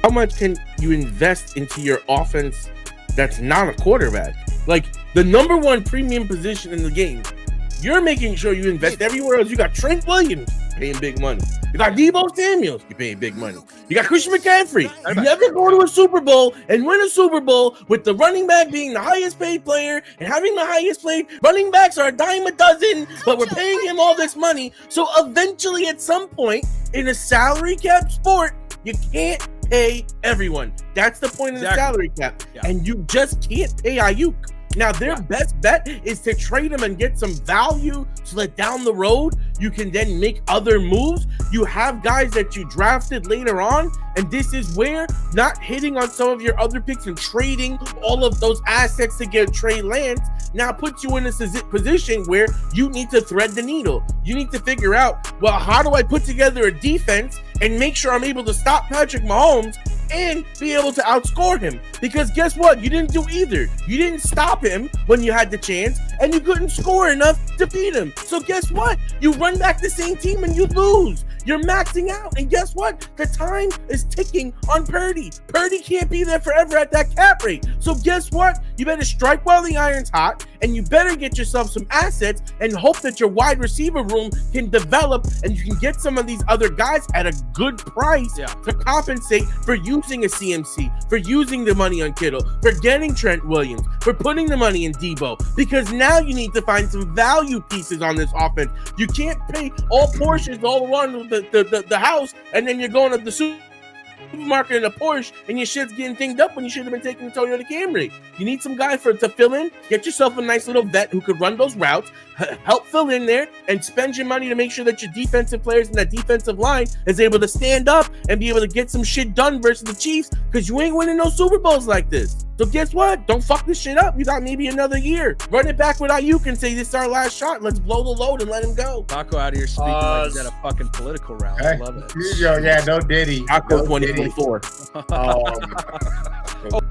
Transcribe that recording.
how much can you invest into your offense that's not a quarterback? Like the number one premium position in the game, you're making sure you invest everywhere else. You got Trent Williams paying big money. You got Deebo Samuels, you're paying big money. You got Christian McCaffrey. You never go to a Super Bowl and win a Super Bowl with the running back being the highest paid player and having the highest paid running backs are a dime a dozen, but we're paying him all this money. So eventually at some point in a salary cap sport, you can't pay everyone. That's the point of the salary cap. Yeah. And you just can't pay Aiyuk. Now, their best bet is to trade him and get some value so that down the road, you can then make other moves. You have guys that you drafted later on, and this is where not hitting on some of your other picks and trading all of those assets to get Trey Lance now puts you in a position where you need to thread the needle. You need to figure out, well, how do I put together a defense and make sure I'm able to stop Patrick Mahomes and be able to outscore him? Because guess what? You didn't do either. You didn't stop him when you had the chance, and you couldn't score enough to beat him. So guess what? You run back the same team and you lose. You're maxing out, and guess what? The time is ticking on Purdy. Purdy can't be there forever at that cap rate. So guess what? You better strike while the iron's hot, and you better get yourself some assets and hope that your wide receiver room can develop and you can get some of these other guys at a good price to compensate for using a CMC, for using the money on Kittle, for getting Trent Williams, for putting the money in Deebo, because now you need to find some value pieces on this offense. You can't pay all portions all around the house, and then you're going to the supermarket in a Porsche and your shit's getting dinged up when you should have been taking a Toyota Camry. You need some guy to fill in. Get yourself a nice little vet who could run those routes, help fill in there, and spend your money to make sure that your defensive players and that defensive line is able to stand up and be able to get some shit done versus the Chiefs, because you ain't winning no Super Bowls like this. So guess what? Don't fuck this shit up. You got maybe another year. Run it back with Aiyuk and say this is our last shot. Let's blow the load and let him go. Taco out here speaking like he's at a fucking political round. I love it. Yeah, no Diddy. Taco 2024. Oh.